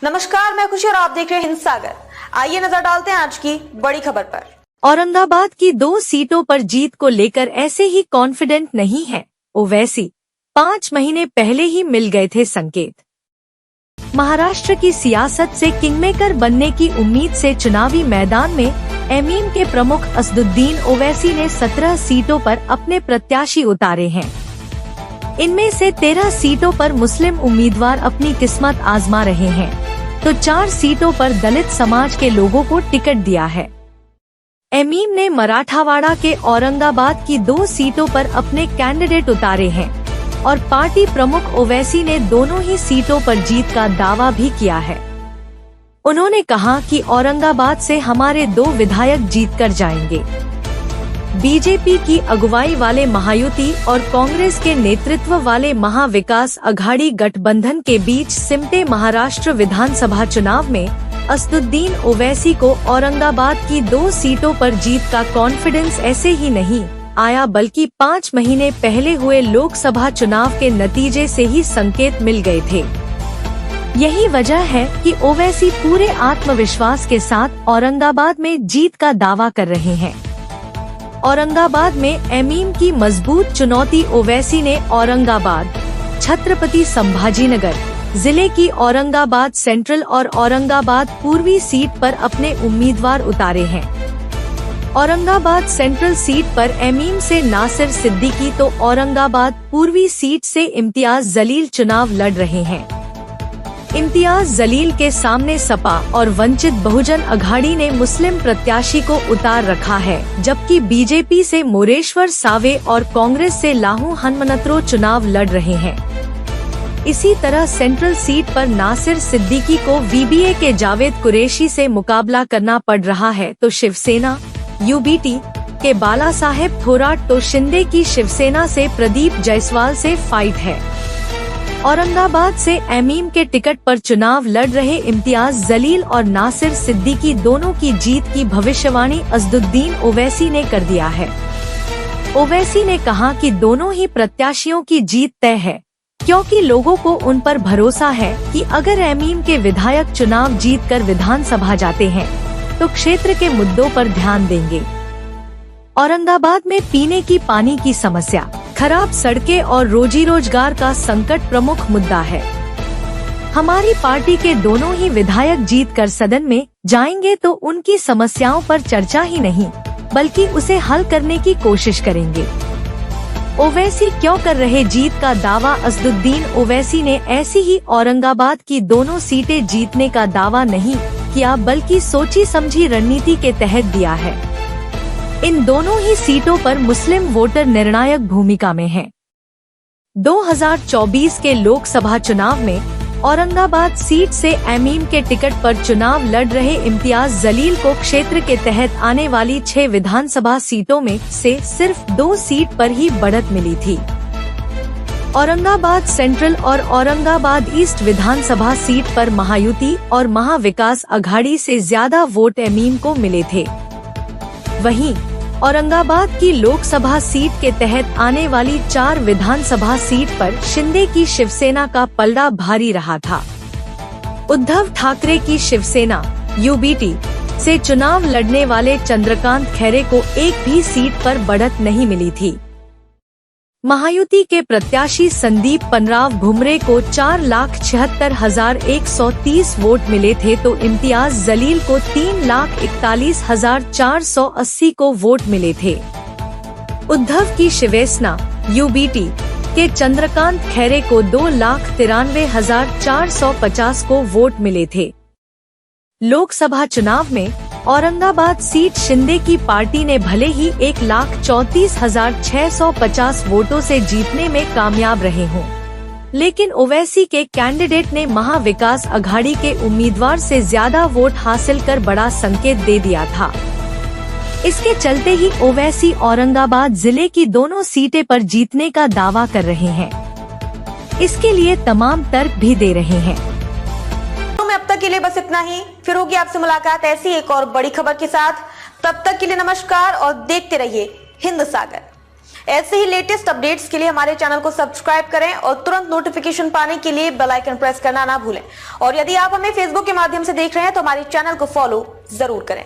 नमस्कार, मैं खुशी और आप देख रहे हैं हिंद सागर। आइए नजर डालते हैं आज की बड़ी खबर पर। औरंगाबाद की 2 सीटों पर जीत को लेकर ऐसे ही कॉन्फिडेंट नहीं है ओवैसी। 5 महीने पहले ही मिल गए थे संकेत। महाराष्ट्र की सियासत से किंगमेकर बनने की उम्मीद से चुनावी मैदान में एमआईएम के प्रमुख असदुद्दीन ओवैसी ने 17 सीटों पर अपने प्रत्याशी उतारे हैं। इनमें से 13 सीटों पर मुस्लिम उम्मीदवार अपनी किस्मत आजमा रहे हैं, तो 4 सीटों पर दलित समाज के लोगों को टिकट दिया है। एमआईएम ने मराठावाड़ा के औरंगाबाद की 2 सीटों पर अपने कैंडिडेट उतारे हैं और पार्टी प्रमुख ओवैसी ने दोनों ही सीटों पर जीत का दावा भी किया है। उन्होंने कहा कि औरंगाबाद से हमारे 2 विधायक जीत कर जाएंगे। बीजेपी की अगुवाई वाले महायुति और कांग्रेस के नेतृत्व वाले महाविकास अघाड़ी गठबंधन के बीच सिमटे महाराष्ट्र विधानसभा चुनाव में असदुद्दीन ओवैसी को औरंगाबाद की 2 सीटों पर जीत का कॉन्फिडेंस ऐसे ही नहीं आया, बल्कि 5 महीने पहले हुए लोकसभा चुनाव के नतीजे से ही संकेत मिल गए थे। यही वजह है कि ओवैसी पूरे आत्मविश्वास के साथ औरंगाबाद में जीत का दावा कर रहे हैं। औरंगाबाद में एमआईएम की मजबूत चुनौती। ओवैसी ने औरंगाबाद, छत्रपति संभाजीनगर जिले की औरंगाबाद सेंट्रल और औरंगाबाद पूर्वी सीट पर अपने उम्मीदवार उतारे हैं। औरंगाबाद सेंट्रल सीट पर एमआईएम से नासिर सिद्दीकी तो औरंगाबाद पूर्वी सीट से इम्तियाज जलील चुनाव लड़ रहे हैं। इम्तियाज जलील के सामने सपा और वंचित बहुजन अघाड़ी ने मुस्लिम प्रत्याशी को उतार रखा है, जबकि बीजेपी से मोरेश्वर सावे और कांग्रेस से लाहू हनुमंतराव चुनाव लड़ रहे हैं। इसी तरह सेंट्रल सीट पर नासिर सिद्दीकी को वीबीए के जावेद कुरैशी से मुकाबला करना पड़ रहा है, तो शिवसेना यूबीटी के बाला साहेब थोराट तो शिंदे की शिवसेना से प्रदीप जायसवाल से फाइट है। औरंगाबाद से एमआईएम के टिकट पर चुनाव लड़ रहे इम्तियाज जलील और नासिर सिद्दीकी दोनों की जीत की भविष्यवाणी असदुद्दीन ओवैसी ने कर दिया है। ओवैसी ने कहा कि दोनों ही प्रत्याशियों की जीत तय है, क्योंकि लोगों को उन पर भरोसा है कि अगर एमआईएम के विधायक चुनाव जीत कर विधानसभा जाते हैं तो क्षेत्र के मुद्दों पर ध्यान देंगे। औरंगाबाद में पीने की पानी की समस्या, खराब सड़कें और रोजी रोजगार का संकट प्रमुख मुद्दा है। हमारी पार्टी के दोनों ही विधायक जीत कर सदन में जाएंगे तो उनकी समस्याओं पर चर्चा ही नहीं, बल्कि उसे हल करने की कोशिश करेंगे। ओवैसी क्यों कर रहे जीत का दावा? असदुद्दीन ओवैसी ने ऐसी ही औरंगाबाद की दोनों सीटें जीतने का दावा नहीं किया, बल्कि सोची समझी रणनीति के तहत दिया है। इन दोनों ही सीटों पर मुस्लिम वोटर निर्णायक भूमिका में हैं। 2024 के लोकसभा चुनाव में औरंगाबाद सीट से एमआईएम के टिकट पर चुनाव लड़ रहे इम्तियाज जलील को क्षेत्र के तहत आने वाली 6 विधानसभा सीटों में से सिर्फ 2 सीट पर ही बढ़त मिली थी। औरंगाबाद सेंट्रल और औरंगाबाद ईस्ट विधानसभा सीट पर महायुति और महाविकास अघाड़ी से ज्यादा वोट एमआईएम को मिले थे। वहीं औरंगाबाद की लोकसभा सीट के तहत आने वाली 4 विधानसभा सीट पर शिंदे की शिवसेना का पलड़ा भारी रहा था। उद्धव ठाकरे की शिवसेना यूबीटी से चुनाव लड़ने वाले चंद्रकांत खैरे को एक भी सीट पर बढ़त नहीं मिली थी। महायुति के प्रत्याशी संदीप पनराव भुमरे को 4,76,130 वोट मिले थे, तो इम्तियाज जलील को 3,41,480 को वोट मिले थे। उद्धव की शिवसेना यूबीटी के चंद्रकांत खैरे को 2,93,450 को वोट मिले थे। लोकसभा चुनाव में औरंगाबाद सीट शिंदे की पार्टी ने भले ही 1,34,650 वोटों से जीतने में कामयाब रहे हों, लेकिन ओवैसी के कैंडिडेट ने महाविकास अघाड़ी के उम्मीदवार से ज्यादा वोट हासिल कर बड़ा संकेत दे दिया था। इसके चलते ही ओवैसी औरंगाबाद जिले की दोनों सीटें पर जीतने का दावा कर रहे हैं। इसके लिए तमाम तर्क भी दे रहे हैं। अब तक के लिए बस इतना ही। फिर होगी आपसे मुलाकात ऐसी एक और बड़ी खबर के साथ। तब तक के लिए नमस्कार और देखते रहिए हिंद सागर। ऐसे ही लेटेस्ट अपडेट्स के लिए हमारे चैनल को सब्सक्राइब करें और तुरंत नोटिफिकेशन पाने के लिए बेल आइकन प्रेस करना ना भूलें। और यदि आप हमें फेसबुक के माध्यम से देख रहे हैं तो हमारे चैनल को फॉलो जरूर करें।